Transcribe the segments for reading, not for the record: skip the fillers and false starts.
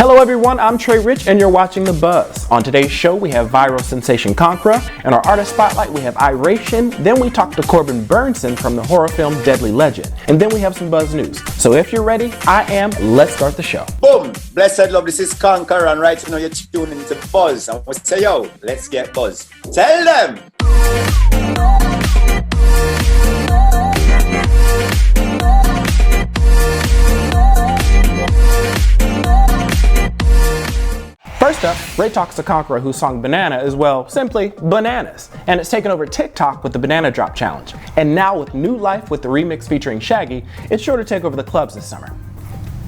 Hello everyone, I'm Trey Rich and you're watching The Buzz. On today's show we have viral sensation Conkarah, and our artist spotlight we have Iration, then we talk to Corbin Bernsen from the horror film Deadly Legend, and then we have some Buzz news. So if you're ready, I am, let's start the show. Boom! Blessed love, this is Conkarah, and right now you're tuning into Buzz. And we'll say, yo, let's get Buzz. Tell them! First up, Ray talks to Conkarah, whose song Banana is, well, simply bananas. And it's taken over TikTok with the Banana Drop Challenge. And now with new life with the remix featuring Shaggy, it's sure to take over the clubs this summer.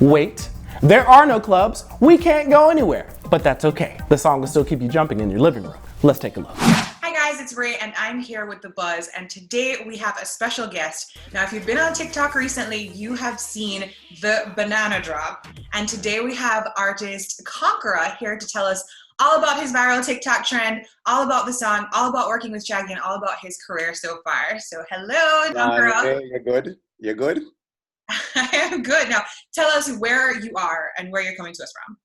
Wait, there are no clubs. We can't go anywhere. But that's okay. The song will still keep you jumping in your living room. Let's take a look. Hi guys, it's Ray and I'm here with The Buzz, and today we have a special guest. Now if you've been on TikTok recently, you have seen the Banana Drop, and today we have artist Conkarah here to tell us all about his viral TikTok trend, all about the song, all about working with Shaggy, and all about his career so far. So hello, Conkarah. Hey, you're good? You're good? I am good. Now tell us where you are and where you're coming to us from.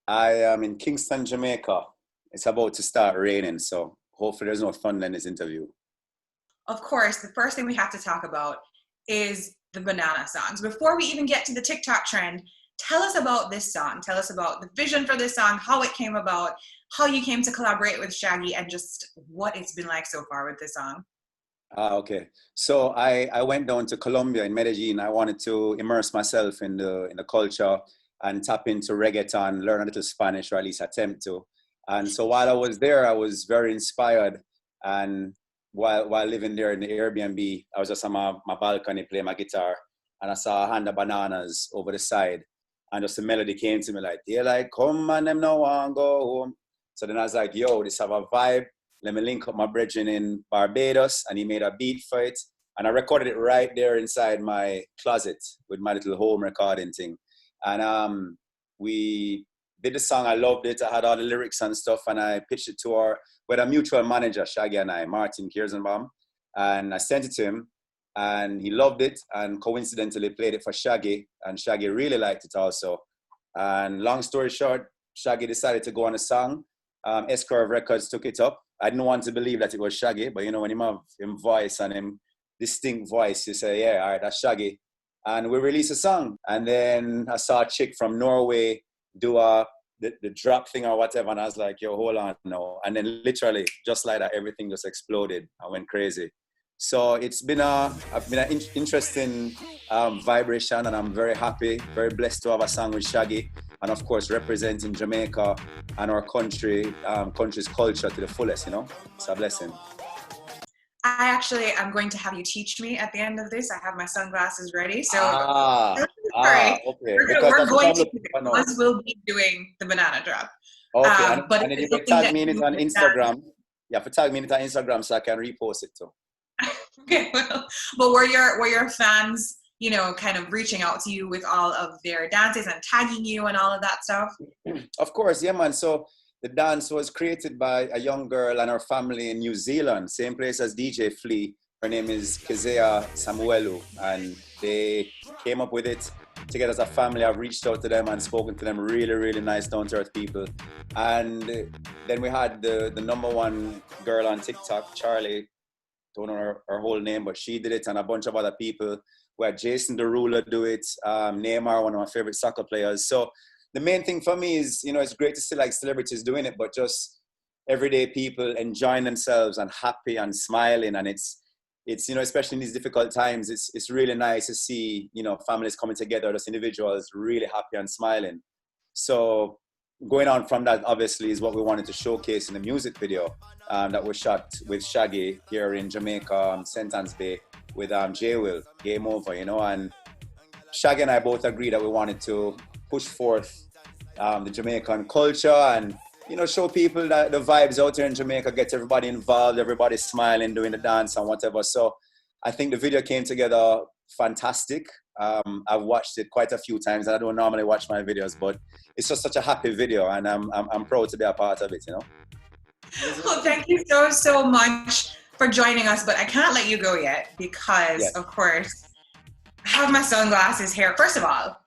I am in Kingston, Jamaica. It's about to start raining, so hopefully there's no thunder in this interview. Of course, the first thing we have to talk about is the banana songs. Before we even get to the TikTok trend, tell us about this song. Tell us about the vision for this song, how it came about, how you came to collaborate with Shaggy, and just what it's been like so far with this song. Okay. So I went down to Colombia in Medellin. I wanted to immerse myself in the culture and tap into reggaeton, learn a little Spanish, or at least attempt to. And so while I was there, I was very inspired. And while living there in the Airbnb, I was just on my balcony playing my guitar, and I saw a hand of bananas over the side. And just the melody came to me like, they're like, come and them no one go home. So then I was like, yo, this have a vibe. Let me link up my brethren in Barbados. And he made a beat for it. And I recorded it right there inside my closet with my little home recording thing. And we did the song. I loved it. I had all the lyrics and stuff, and I pitched it to our mutual manager, Shaggy and I, Martin Kierzenbaum, and I sent it to him, and he loved it, and coincidentally played it for Shaggy, and Shaggy really liked it also. And long story short, Shaggy decided to go on a song. S-Curve Records took it up. I didn't want to believe that it was Shaggy, but you know, when you have him voice and him distinct voice, you say, yeah, all right, that's Shaggy. And we released a song. And then I saw a chick from Norway do the drop thing or whatever, and I was like, yo, hold on now. And then literally, just like that, everything just exploded. I went crazy. So it's been an interesting vibration, and I'm very happy, very blessed to have a song with Shaggy, and of course representing Jamaica and our country's culture to the fullest, you know? It's a blessing. I'm going to have you teach me at the end of this. I have my sunglasses ready. So okay. we're going to, Buzz will be doing the banana drop. Okay, but and then you can tag me in it on Instagram. Yeah, tag me in it on Instagram so I can repost it too. Okay, well, but were your fans, you know, kind of reaching out to you with all of their dances and tagging you and all of that stuff? Of course, yeah, man. So the dance was created by a young girl and her family in New Zealand, same place as DJ Flea. Her name is Kezea Samuelu, and they came up with it together as a family. I've reached out to them and spoken to them. Really, really nice, down-to-earth people. And then we had the number one girl on TikTok, Charlie. Don't know her whole name, but she did it, and a bunch of other people. We had Jason Derulo do it, Neymar, one of my favorite soccer players. So the main thing for me is, you know, it's great to see like celebrities doing it, but just everyday people enjoying themselves and happy and smiling. And it's you know, especially in these difficult times, it's really nice to see, you know, families coming together, just individuals really happy and smiling. So going on from that, obviously, is what we wanted to showcase in the music video that was shot with Shaggy here in Jamaica, Sentence Bay, with J-Will, Game Over, you know. And Shaggy and I both agreed that we wanted to push forth the Jamaican culture and, you know, show people that the vibes out here in Jamaica, get everybody involved, everybody smiling, doing the dance and whatever. So I think the video came together fantastic. I've watched it quite a few times, and I don't normally watch my videos, but it's just such a happy video, and I'm proud to be a part of it, you know. Well, thank you so much for joining us, but I can't let you go yet because, of course, I have my sunglasses here. First of all,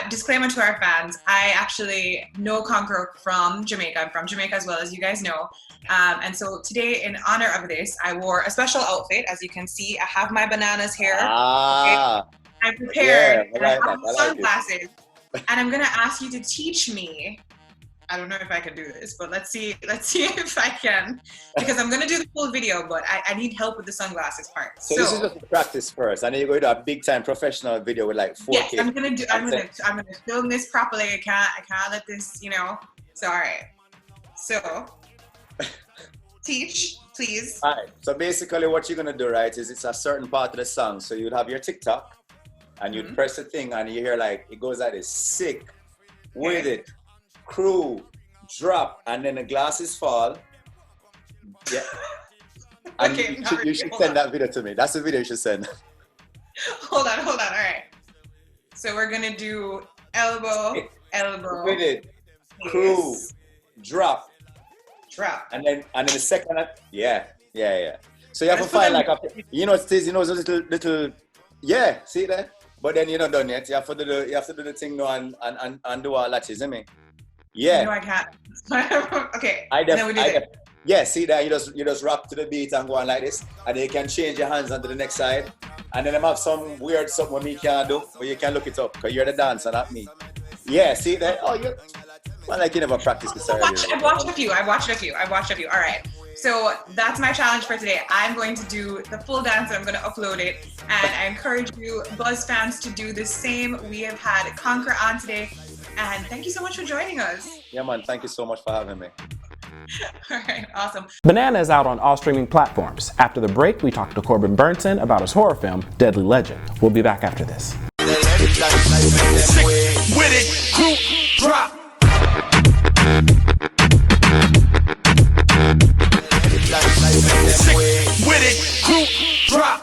Disclaimer to our fans, I actually know Conkarah from Jamaica. I'm from Jamaica as well, as you guys know. And so today, in honor of this, I wore a special outfit. As you can see, I have my bananas here. Ah, Okay? I'm prepared. yeah, And I have I like sunglasses. And I'm gonna ask you to teach me. I don't know if I can do this, but let's see if I can. Because I'm gonna do the full video, but I need help with the sunglasses part. So this is just the practice first. I know you're going to do a big time professional video with like 4K. Yes, I'm gonna film this properly. I can't let this, So all right. So teach, please. All right. So basically what you're gonna do, right, is it's a certain part of the song. So you'd have your TikTok and you'd press the thing and you hear like it goes like this, sick, with it, crew, drop, and then the glasses fall. Yeah. And Okay, you should send that video to me. That's the video you should send. Hold on. All right. So we're gonna do elbow, With it, crew, drop, and then the second, yeah. So you have to find like those little, yeah. See that? But then you're not done yet. You have to do the thing now and do all that, isn't it? Yeah. No, I can't. Okay. Yeah, see that you just rock to the beat and go on like this, and then you can change your hands onto the next side, and then I have some weird something what me can't do, but you can look it up because you're the dancer, not me. Yeah, see that? Oh, like you never practiced this already. I watched a few. All right. So that's my challenge for today. I'm going to do the full dance and I'm going to upload it. And I encourage you, Buzz fans, to do the same. We have had Conkarah on today. And thank you so much for joining us. Yeah, man. Thank you so much for having me. All right, awesome. Banana is out on all streaming platforms. After the break, we talk to Corbin Bernsen about his horror film, Deadly Legend. We'll be back after this. Sick with it, crew, drop. Sick with it, crew, drop.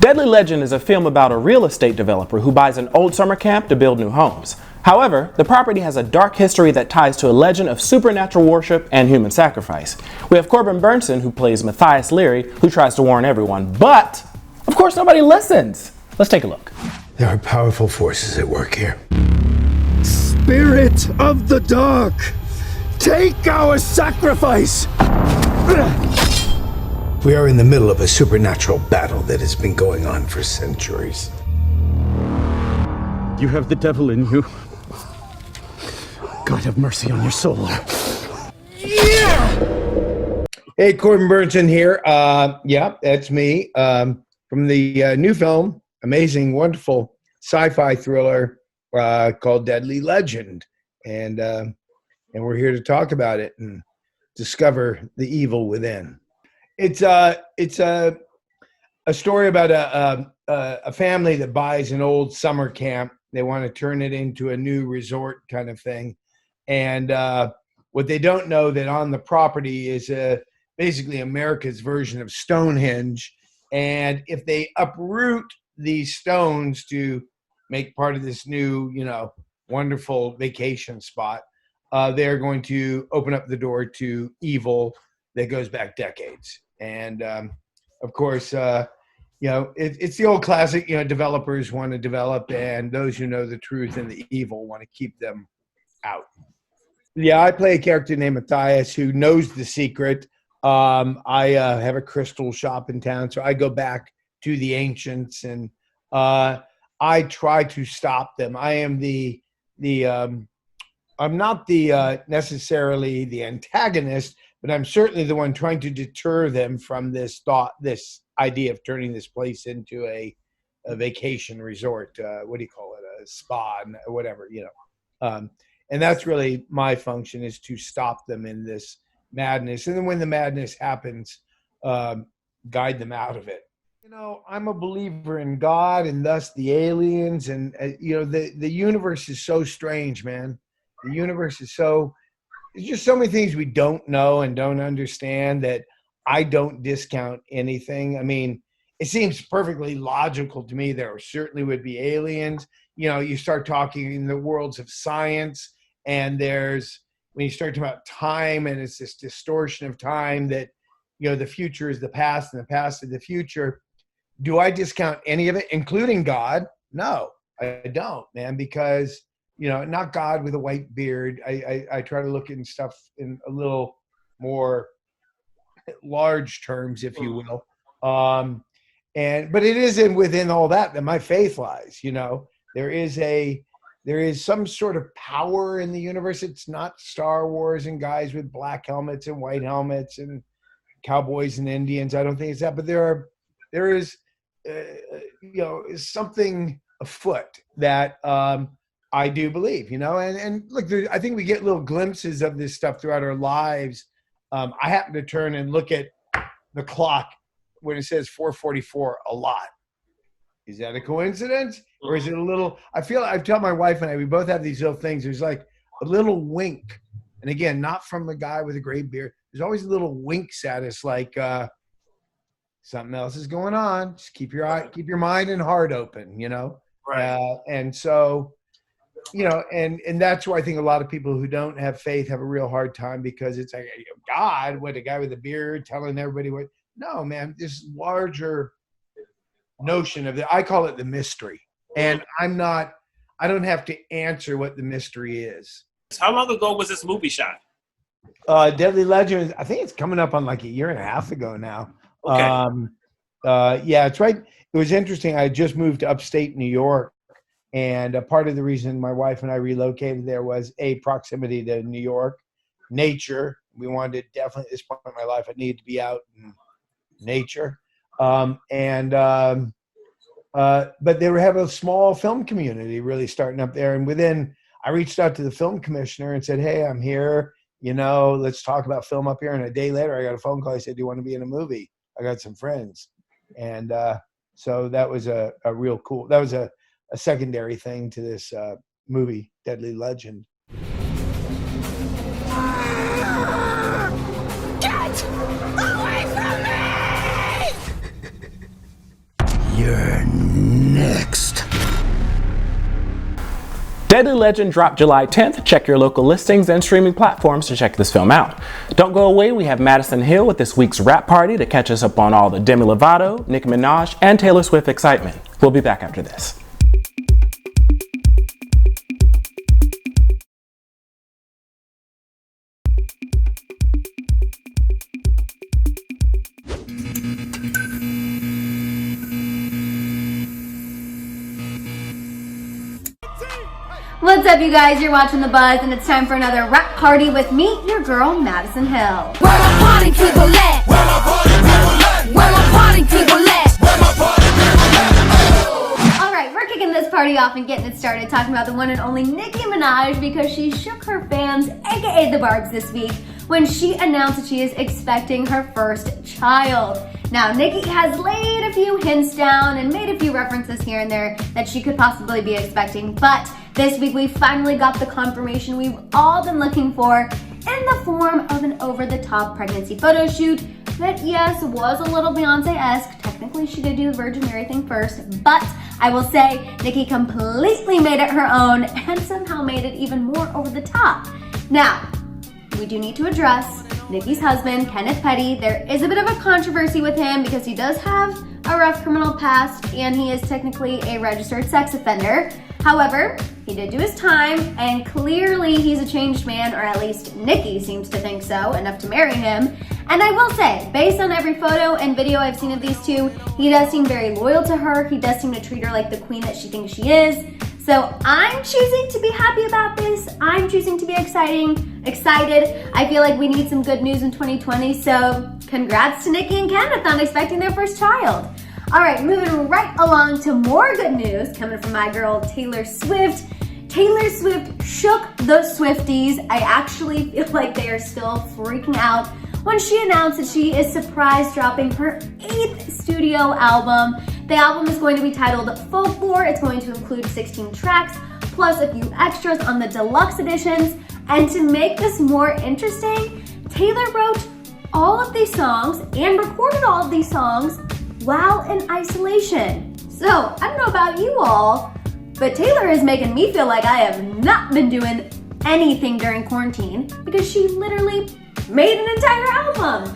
Deadly Legend is a film about a real estate developer who buys an old summer camp to build new homes. However, the property has a dark history that ties to a legend of supernatural worship and human sacrifice. We have Corbin Bernsen, who plays Matthias Leary, who tries to warn everyone, but of course nobody listens. Let's take a look. There are powerful forces at work here. Spirit of the dark, take our sacrifice! We are in the middle of a supernatural battle that has been going on for centuries. You have the devil in you. God have mercy on your soul. Hey, Corbin Bernsen here. Yeah, that's me. From the new film, amazing, wonderful sci-fi thriller called Deadly Legend. And we're here to talk about it and discover the evil within. It's a story about a family that buys an old summer camp. They want to turn it into a new resort kind of thing. And what they don't know that on the property is basically America's version of Stonehenge. And if they uproot these stones to make part of this new, wonderful vacation spot, they're going to open up the door to evil that goes back decades. And of course, it's the old classic, developers want to develop and those who know the truth and the evil want to keep them out. Yeah, I play a character named Matthias who knows the secret. I have a crystal shop in town, so I go back to the ancients and I try to stop them. I am I'm not the necessarily the antagonist, but I'm certainly the one trying to deter them from this idea of turning this place into a vacation resort. What do you call it? A spa, whatever, and that's really my function, is to stop them in this madness. And then when the madness happens, guide them out of it. I'm a believer in God and thus the aliens. And, the universe is so strange, man. The universe is there's just so many things we don't know and don't understand that I don't discount anything. I mean, it seems perfectly logical to me. There certainly would be aliens. you start talking in the worlds of science, and when you start talking about time, and it's this distortion of time that, the future is the past and the past is the future. Do I discount any of it, including God? No, I don't, man, because, not God with a white beard. I try to look at stuff in a little more large terms, if you will. But it isn't within all that my faith lies. There is some sort of power in the universe. It's not Star Wars and guys with black helmets and white helmets and cowboys and Indians. I don't think it's that, but there is something afoot that I do believe, and look, I think we get little glimpses of this stuff throughout our lives. I happen to turn and look at the clock when it says 4:44 a lot. Is that a coincidence, or is it a little? I tell my wife and I, we both have these little things. There's like a little wink, and again, not from the guy with a gray beard. There's always little winks at us, like something else is going on. Just keep your mind and heart open, Right. And so, and that's why I think a lot of people who don't have faith have a real hard time, because it's like, God, what, a guy with a beard telling everybody what? No, man, this larger notion of I call it the mystery, and I don't have to answer what the mystery is. How long ago was this movie shot? Deadly Legend, I think it's coming up on like a year and a half ago now. Okay. Yeah, it's right. It was interesting. I just moved to upstate New York, and a part of the reason my wife and I relocated there was proximity to New York, nature. We wanted to definitely, at this point in my life, I needed to be out in nature. But they have a small film community really starting up there. And I reached out to the film commissioner and said, hey, I'm here, let's talk about film up here. And a day later, I got a phone call. He said, do you want to be in a movie? I got some friends. And so that was a real cool, that was a secondary thing to this movie, Deadly Legend. Get away from me! You're next. Deadly Legend dropped July 10th. Check your local listings and streaming platforms to check this film out. Don't go away, we have Madison Hill with this week's Rap Party to catch us up on all the Demi Lovato, Nicki Minaj, and Taylor Swift excitement. We'll be back after this. What's up, you guys? You're watching The Buzz, and it's time for another rap party with me, your girl, Madison Hill. Where my party people at? Where my party people at? Where my party people at? Where my party people at? Alright, we're kicking this party off and getting it started talking about the one and only Nicki Minaj, because she shook her fans, aka the Barbs, this week when she announced that she is expecting her first child. Now, Nicki has laid a few hints down and made a few references here and there that she could possibly be expecting, but this week we finally got the confirmation we've all been looking for in the form of an over-the-top pregnancy photo shoot that, yes, was a little Beyonce-esque. Technically, she did do the Virgin Mary thing first, but I will say Nicki completely made it her own and somehow made it even more over the top. Now, we do need to address Nicki's husband, Kenneth Petty. There is a bit of a controversy with him because he does have a rough criminal past and he is technically a registered sex offender. However, he did do his time, and clearly he's a changed man, or at least Nicki seems to think so, enough to marry him. And I will say, based on every photo and video I've seen of these two, he does seem very loyal to her. He does seem to treat her like the queen that she thinks she is. So I'm choosing to be happy about this. I'm choosing to be excited. I feel like we need some good news in 2020, so congrats to Nicki and Kenneth on expecting their first child. All right, moving right along to more good news coming from my girl Taylor Swift. Taylor Swift shook the Swifties. I actually feel like they are still freaking out when she announced that she is surprise dropping her 8th studio album. The album is going to be titled Folklore. It's going to include 16 tracks, plus a few extras on the deluxe editions. And to make this more interesting, Taylor wrote all of these songs and recorded all of these songs while in isolation. So, I don't know about you all, But Taylor is making me feel like I have not been doing anything during quarantine because she literally made an entire album.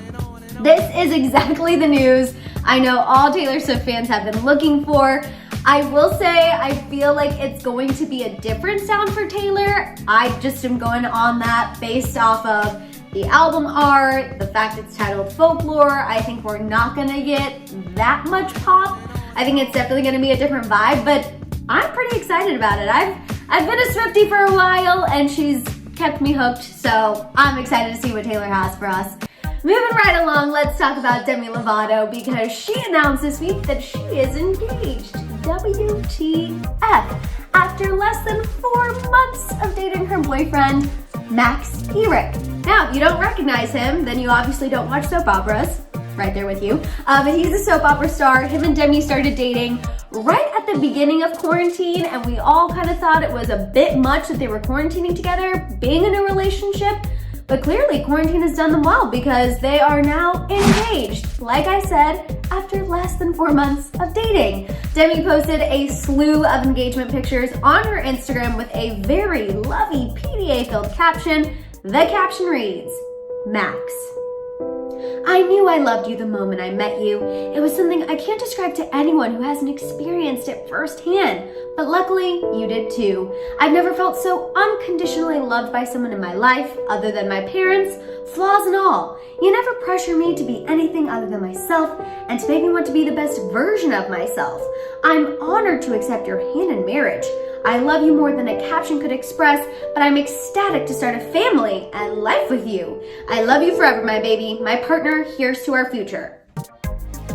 This is exactly the news I know all Taylor Swift fans have been looking for. I will say I feel like it's going to be a different sound for Taylor. I just am going on that based off of the album art, the fact it's titled Folklore. I think we're not gonna get that much pop. I think it's definitely gonna be a different vibe, but I'm pretty excited about it. I've been a Swiftie for a while and she's kept me hooked, so I'm excited to see what Taylor has for us. Moving right along, let's talk about Demi Lovato because she announced this week that she is engaged. WTF. After less than 4 months of dating her boyfriend, Max Eric. Now, if you don't recognize him, then you obviously don't watch soap operas. Right there with you. But he's a soap opera star. Him and Demi started dating right at the beginning of quarantine, and we all kind of thought it was a bit much that they were quarantining together, being in a relationship. But clearly, quarantine has done them well because they are now engaged. Like I said, after less than 4 months of dating. Demi posted a slew of engagement pictures on her Instagram with a very lovey PDA-filled caption. The caption reads, Max. I knew I loved you the moment I met you. It was something I can't describe to anyone who hasn't experienced it firsthand, but luckily you did too. I've never felt so unconditionally loved by someone in my life other than my parents, flaws and all. You never pressure me to be anything other than myself and to make me want to be the best version of myself. I'm honored to accept your hand in marriage. I love you more than a caption could express, but I'm ecstatic to start a family and life with you. I love you forever, my baby. My partner, here's to our future.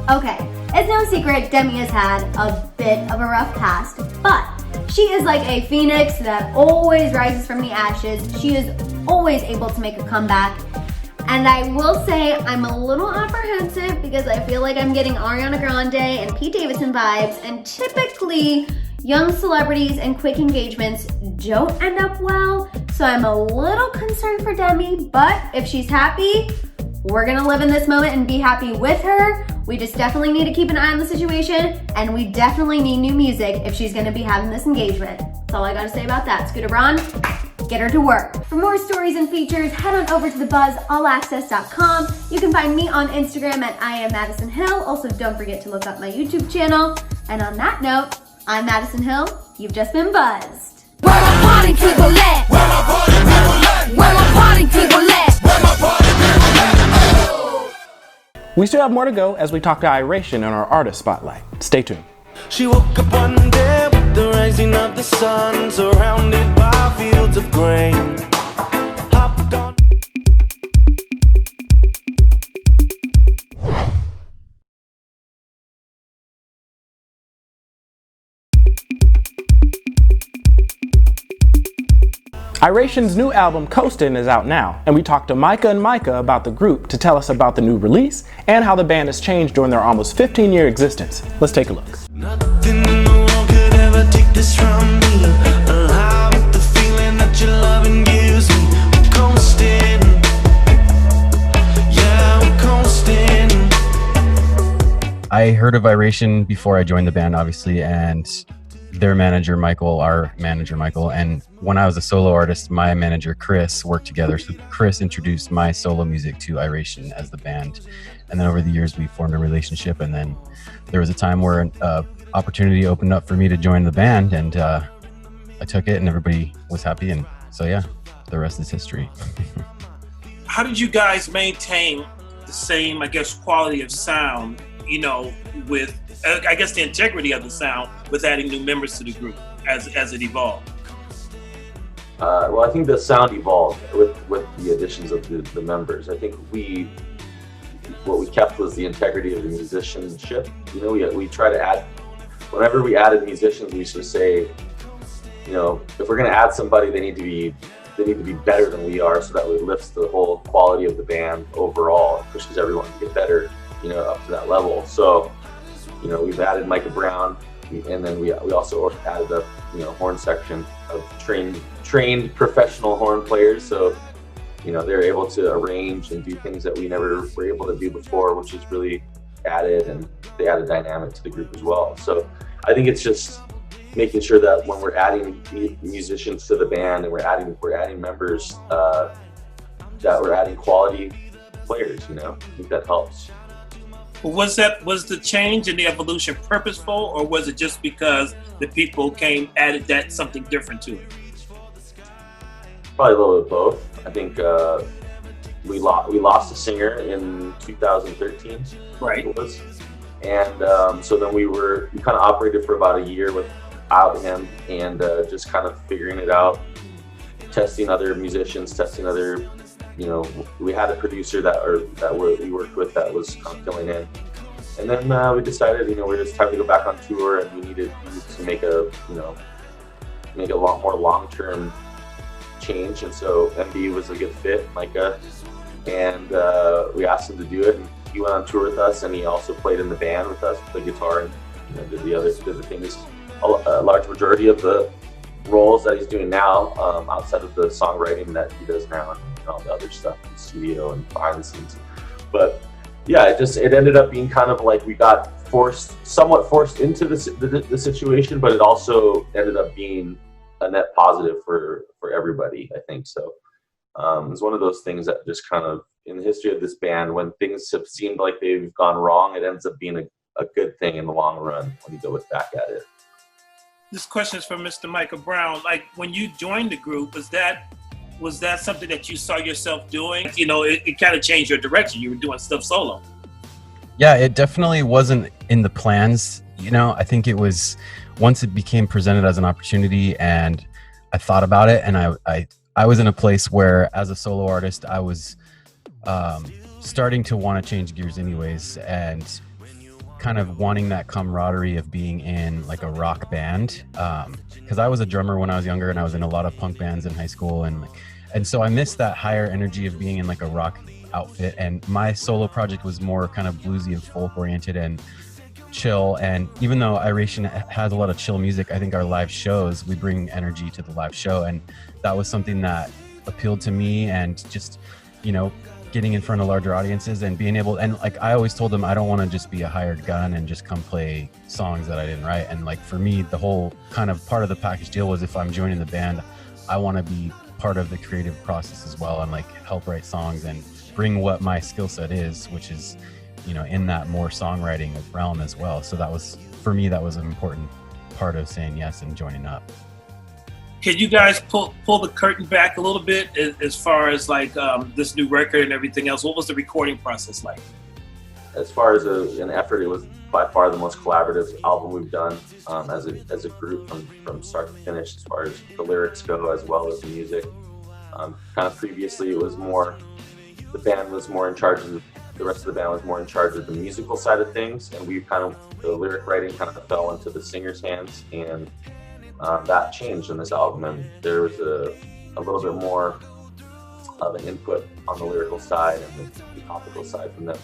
Okay, it's no secret Demi has had a bit of a rough past, but she is like a phoenix that always rises from the ashes. She is always able to make a comeback. And I will say I'm a little apprehensive because I feel like I'm getting Ariana Grande and Pete Davidson vibes, and typically young celebrities and quick engagements don't end up well, so I'm a little concerned for Demi, but if she's happy, we're gonna live in this moment and be happy with her. We just definitely need to keep an eye on the situation, and we definitely need new music if she's gonna be having this engagement. That's all I gotta say about that. Scooter Braun, get her to work. For more stories and features, head on over to thebuzzallaccess.com. You can find me on Instagram at @IamMadisonHill. Also, don't forget to look up my YouTube channel. And on that note, I'm Madison Hill. You've just been buzzed. Where my party people at? Where my party people at? Where my party people at? Where my party people at? We still have more to go as we talk to Iration in our artist spotlight. Stay tuned. She woke up one day with the rising of the sun, surrounded by fields of grain. Hopped on. Iration's new album, Coastin, is out now, and we talked to Micah and Micah about the group to tell us about the new release and how the band has changed during their almost 15-year existence. Let's take a look. Nothing in the world could ever take this from me. Alive with the feeling that your loving gives me. We're coasting. Yeah, we're coasting. I heard of Iration before I joined the band, obviously, and their manager, Michael, our manager, Michael, and when I was a solo artist, my manager, Chris, worked together. So Chris introduced my solo music to Iration as the band. And then over the years, we formed a relationship. And then there was a time where an opportunity opened up for me to join the band, and I took it and everybody was happy. And so, yeah, the rest is history. How did you guys maintain the same, I guess, quality of sound, you know, with, I guess, the integrity of the sound with adding new members to the group as it evolved? Well, I think the sound evolved with the additions of the members. I think what we kept was the integrity of the musicianship. You know, we try to add, whenever we added musicians, we should say, you know, if we're going to add somebody, they need to be better than we are, so that it lifts the whole quality of the band overall, and pushes everyone to get better, you know, up to that level. So, you know, we've added Micah Brown, and then we also added a, you know, horn section of trained professional horn players. So, you know, they're able to arrange and do things that we never were able to do before, which is really added, and they add a dynamic to the group as well. So I think it's just making sure that when we're adding musicians to the band and we're adding members, that we're adding quality players. You know, I think that helps. Was the change in the evolution purposeful, or was it just because the people added that something different to it? Probably a little bit of both. I think we lost a singer in 2013. Right. It was. And so then we kind of operated for about a year without him, and just kind of figuring it out, testing other musicians, testing other, you know, we had a producer that we worked with that was kind of filling in. And then we decided, you know, it was time to go back on tour, and we needed to make a lot more long-term change. And so MB was a good fit, Micah, and we asked him to do it. And he went on tour with us, and he also played in the band with us, played guitar, and, you know, did the things. A large majority of the roles that he's doing now, outside of the songwriting that he does now, and all the other stuff in the studio and behind the scenes. But yeah, it ended up being kind of like we got somewhat forced into the situation, but it also ended up being a net positive for everybody, I think. So it's one of those things that just kind of, in the history of this band, when things have seemed like they've gone wrong, it ends up being a good thing in the long run when you look back at it. This question is from Mr. Michael Brown. Like, when you joined the group, was that something that you saw yourself doing? You know, it kind of changed your direction. You were doing stuff solo. Yeah, it definitely wasn't in the plans. You know, I think it was once it became presented as an opportunity, and I thought about it, and I was in a place where, as a solo artist, I was starting to want to change gears anyways, and kind of wanting that camaraderie of being in like a rock band, because I was a drummer when I was younger, and I was in a lot of punk bands in high school, and so I missed that higher energy of being in like a rock outfit. And my solo project was more kind of bluesy and folk oriented and chill. And even though Iration has a lot of chill music, I think our live shows, we bring energy to the live show, and that was something that appealed to me. And just, you know, getting in front of larger audiences and being able, and like I always told them, I don't want to just be a hired gun and just come play songs that I didn't write. And like for me, the whole kind of part of the package deal was, if I'm joining the band, I want to be part of the creative process as well, and like help write songs and bring what my skill set is, which is, you know, in that more songwriting realm as well. So that was, for me, that was an important part of saying yes and joining up. Can you guys pull the curtain back a little bit as far as like this new record and everything else? What was the recording process like? As far as an effort, it was by far the most collaborative album we've done as a group from start to finish, as far as the lyrics go as well as the music. Kind of previously, it was more, the band was more in charge of, the rest of the band was more in charge of the musical side of things, and the lyric writing kind of fell into the singer's hands, and that changed in this album, and there was a little bit more of an input on the lyrical side and the topical side from them.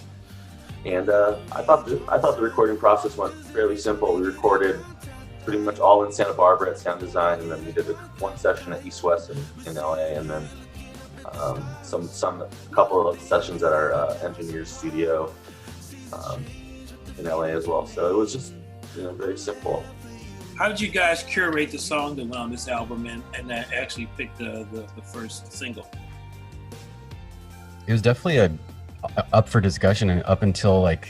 And I thought the recording process went fairly simple. We recorded pretty much all in Santa Barbara at Sound Design, and then we did one session at East West in LA, and then a couple of sessions at our engineer's studio in LA as well. So it was just, you know, very simple. How did you guys curate the song that went on this album and actually pick the first single? It was definitely up for discussion, and up until like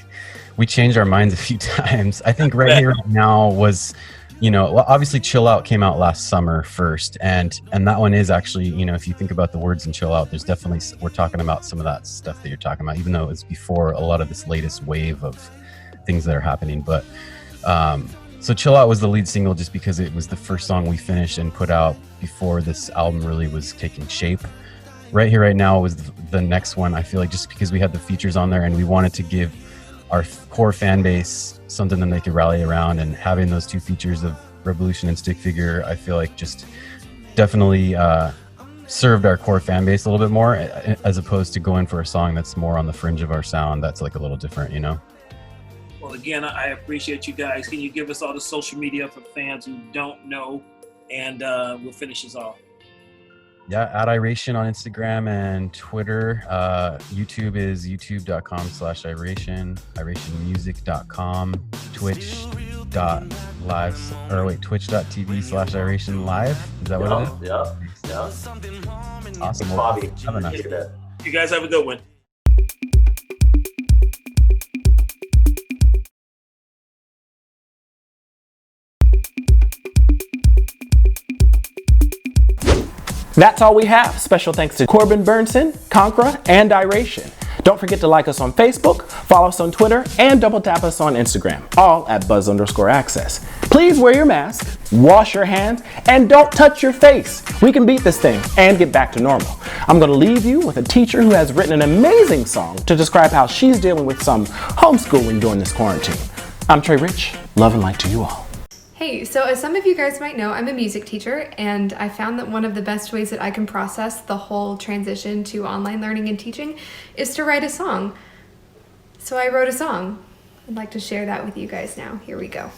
we changed our minds a few times. I think right here right now was, you know, well, obviously Chill Out came out last summer first, and that one is actually, you know, if you think about the words in Chill Out, there's definitely, we're talking about some of that stuff that you're talking about, even though it was before a lot of this latest wave of things that are happening. But so Chill Out was the lead single just because it was the first song we finished and put out before this album really was taking shape. Right Here Right Now was the next one, I feel like, just because we had the features on there and we wanted to give our core fan base something that they could rally around, and having those two features of Revolution and Stick Figure, I feel like just definitely served our core fan base a little bit more, as opposed to going for a song that's more on the fringe of our sound, that's like a little different, you know? Well, again, I appreciate you guys. Can you give us all the social media for fans who don't know, and we'll finish this off. Yeah, at Iration on Instagram and Twitter. YouTube is youtube.com/Iration, irationmusic.com, Twitch, twitch.tv/Iration live. Is that what it is? Yeah. Awesome. Bobby, Have a nice appreciate that. You guys have a good one. That's all we have. Special thanks to Corbin Bernsen, Conkarah, and Iration. Don't forget to like us on Facebook, follow us on Twitter, and double tap us on Instagram, all at buzz_access. Please wear your mask, wash your hands, and don't touch your face. We can beat this thing and get back to normal. I'm going to leave you with a teacher who has written an amazing song to describe how she's dealing with some homeschooling during this quarantine. I'm Trey Rich. Love and light to you all. Hey, so as some of you guys might know, I'm a music teacher, and I found that one of the best ways that I can process the whole transition to online learning and teaching is to write a song. So I wrote a song. I'd like to share that with you guys now. Here we go.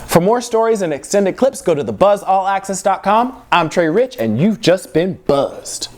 For more stories and extended clips, go to thebuzzallaccess.com. I'm Trey Rich, and you've just been buzzed.